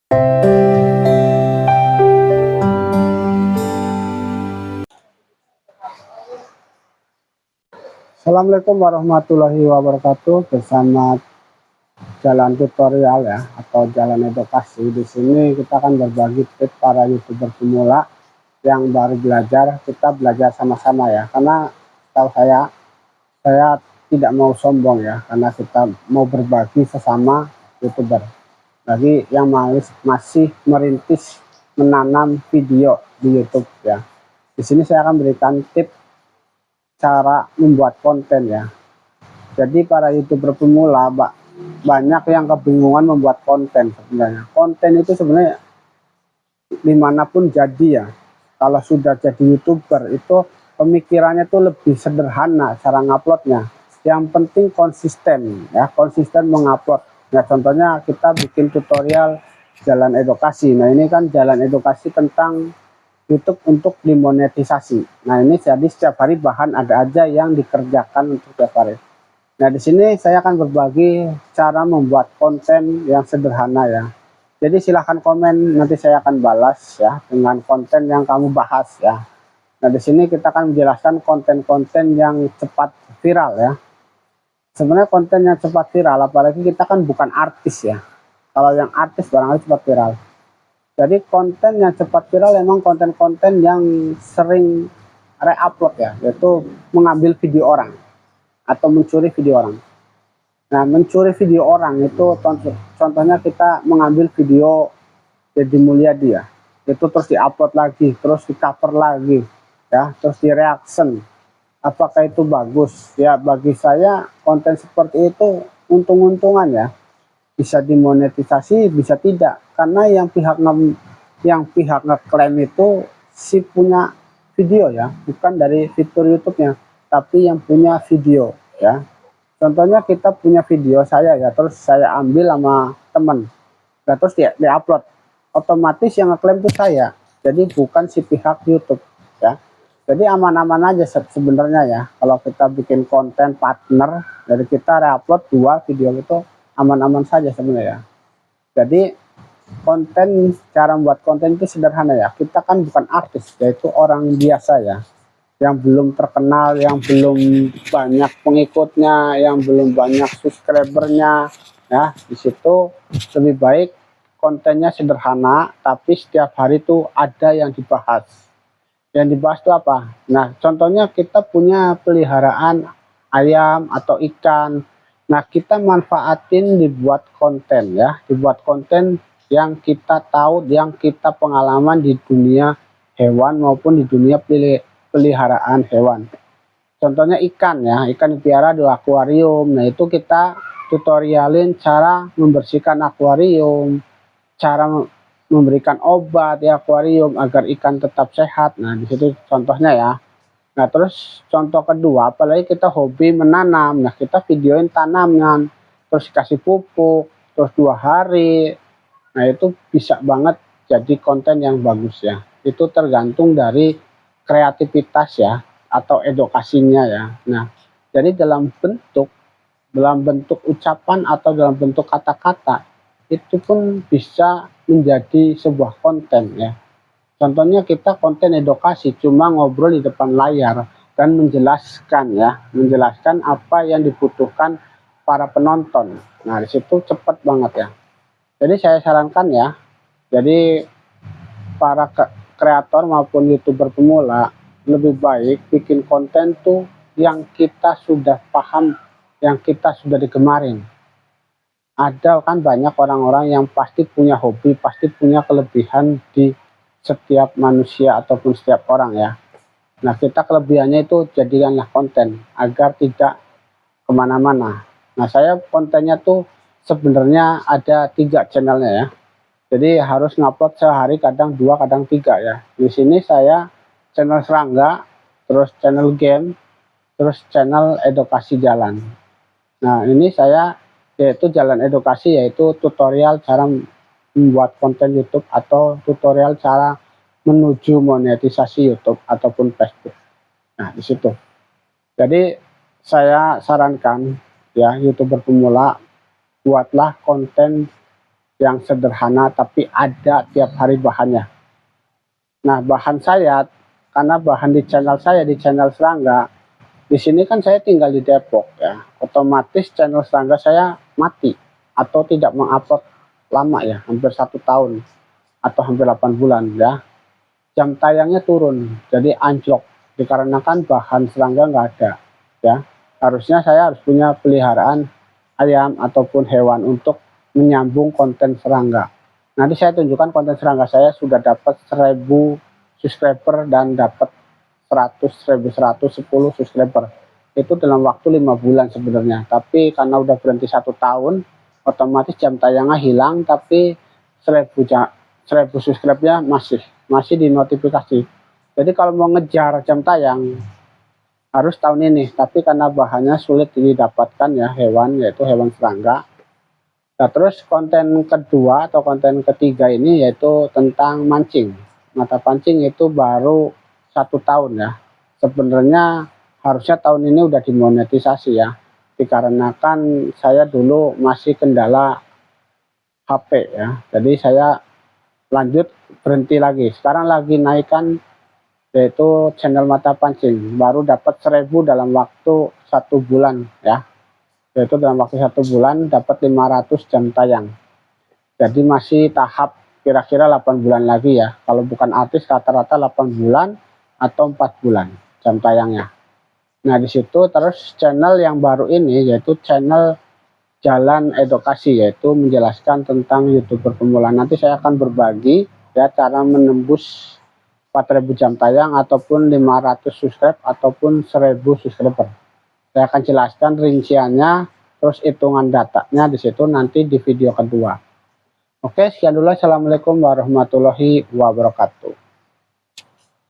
Assalamualaikum warahmatullahi wabarakatuh. Bersama jalan tutorial ya, atau jalan edukasi. Di sini kita akan berbagi tips para YouTuber pemula yang baru belajar. Kita belajar sama-sama ya, karena tahu saya tidak mau sombong ya, karena kita mau berbagi sesama YouTuber bagi yang masih merintis menanam video di YouTube ya. Di sini saya akan berikan tips cara membuat konten ya. Jadi para YouTuber pemula banyak yang kebingungan membuat konten. Sebenarnya konten itu sebenarnya dimanapun jadi ya, kalau sudah jadi YouTuber itu pemikirannya tuh lebih sederhana cara nguploadnya. Yang penting konsisten ya, konsisten mengupload. Nah contohnya kita bikin tutorial jalan edukasi. Nah ini kan jalan edukasi tentang YouTube untuk dimonetisasi. Nah ini jadi setiap hari bahan ada aja yang dikerjakan untuk setiap hari. Nah di sini saya akan berbagi cara membuat konten yang sederhana ya. Jadi silahkan komen, nanti saya akan balas ya dengan konten yang kamu bahas ya. Nah di sini kita akan menjelaskan konten-konten yang cepat viral ya. Sebenarnya konten yang cepat viral, apalagi kita kan bukan artis ya. Kalau yang artis barangkali cepat viral. Jadi konten yang cepat viral memang konten-konten yang sering re-upload ya, yaitu mengambil video orang atau mencuri video orang. Nah mencuri video orang itu contohnya kita mengambil video Deddy Mulyadi ya, itu terus diupload lagi, terus di cover lagi ya, terus di reaction. Apakah itu bagus? Ya bagi saya konten seperti itu untung-untungan ya, bisa dimonetisasi bisa tidak, karena yang pihak ngeklaim itu si punya video ya, bukan dari fitur YouTube-nya, tapi yang punya video ya. Contohnya kita punya video saya ya, terus saya ambil sama temen, nah terus di-upload, otomatis yang ngeklaim itu saya, jadi bukan si pihak YouTube ya. Jadi aman-aman aja sebenarnya ya, kalau kita bikin konten partner dari kita re-upload 2 video itu aman-aman saja sebenarnya. Jadi cara membuat konten itu sederhana ya. Kita kan bukan artis, yaitu orang biasa ya, yang belum terkenal, yang belum banyak pengikutnya, yang belum banyak subscribernya ya. Di situ lebih baik kontennya sederhana, tapi setiap hari tuh ada yang dibahas. Yang dibahas itu apa? Nah contohnya kita punya peliharaan ayam atau ikan. Nah kita manfaatin dibuat konten ya, dibuat konten yang kita tahu, yang kita pengalaman di dunia hewan maupun di dunia peliharaan hewan. Contohnya ikan ya, ikan dipelihara di akuarium. Nah itu kita tutorialin cara membersihkan akuarium, cara memberikan obat di akuarium agar ikan tetap sehat. Nah di situ contohnya ya. Nah terus contoh kedua, apalagi kita hobi menanam, nah kita videoin tanaman, terus kasih pupuk, terus 2 hari. Nah itu bisa banget jadi konten yang bagus ya. Itu tergantung dari kreativitas ya, atau edukasinya ya. Nah jadi dalam bentuk ucapan atau dalam bentuk kata-kata itu pun bisa menjadi sebuah konten ya. Contohnya kita konten edukasi, cuma ngobrol di depan layar dan menjelaskan ya, menjelaskan apa yang dibutuhkan para penonton. Nah di situ cepat banget ya. Jadi saya sarankan ya, jadi para kreator maupun YouTuber pemula lebih baik bikin konten tuh yang kita sudah paham, yang kita sudah digemarin. Ada kan banyak orang-orang yang pasti punya hobi, pasti punya kelebihan di setiap manusia ataupun setiap orang ya. Nah kita kelebihannya itu jadikanlah konten agar tidak kemana-mana. Nah saya kontennya tuh sebenarnya ada 3 channelnya ya. Jadi harus ngupload sehari, kadang 2, kadang 3 ya. Di sini saya channel serangga, terus channel game, terus channel edukasi jalan. Nah ini saya yaitu jalan edukasi, yaitu tutorial cara membuat konten YouTube atau tutorial cara menuju monetisasi YouTube ataupun Facebook. Nah di situ. Jadi saya sarankan ya YouTuber pemula, buatlah konten yang sederhana tapi ada tiap hari bahannya. Nah, bahan saya, karena bahan di channel Serangga, di sini kan saya tinggal di Depok ya, otomatis channel Serangga saya mati atau tidak mengupload lama ya, hampir 1 tahun atau hampir 8 bulan ya. Jam tayangnya turun, jadi anjlok dikarenakan bahan serangga nggak ada ya. Harusnya saya harus punya peliharaan ayam ataupun hewan untuk menyambung konten serangga. Nanti saya tunjukkan konten serangga saya sudah dapat 1000 subscriber dan dapat 1110 subscriber. Itu dalam waktu 5 bulan sebenarnya, tapi karena udah berhenti 1 tahun, otomatis jam tayangnya hilang, tapi 1000 subscribe-nya masih di notifikasi. Jadi kalau mau ngejar jam tayang harus tahun ini, tapi karena bahannya sulit didapatkan ya, yaitu hewan serangga. Nah, terus konten kedua atau konten ketiga ini yaitu tentang mancing. Mata pancing itu baru 1 tahun ya. Sebenarnya harusnya tahun ini udah dimonetisasi ya, dikarenakan saya dulu masih kendala HP ya. Jadi saya lanjut berhenti lagi. Sekarang lagi naikkan yaitu channel mata pancing, baru dapat 1000 dalam waktu 1 bulan ya. Yaitu dalam waktu 1 bulan dapat 500 jam tayang. Jadi masih tahap kira-kira 8 bulan lagi ya. Kalau bukan artis rata-rata 8 bulan atau 4 bulan jam tayangnya. Nah, di situ terus channel yang baru ini yaitu channel Jalan Edukasi, yaitu menjelaskan tentang YouTuber pemula. Nanti saya akan berbagi ya cara menembus 4000 jam tayang ataupun 500 subscribe ataupun 1000 subscriber. Saya akan jelaskan rinciannya, terus hitungan datanya di situ nanti di video kedua. Oke, sekian dulu. Assalamualaikum warahmatullahi wabarakatuh.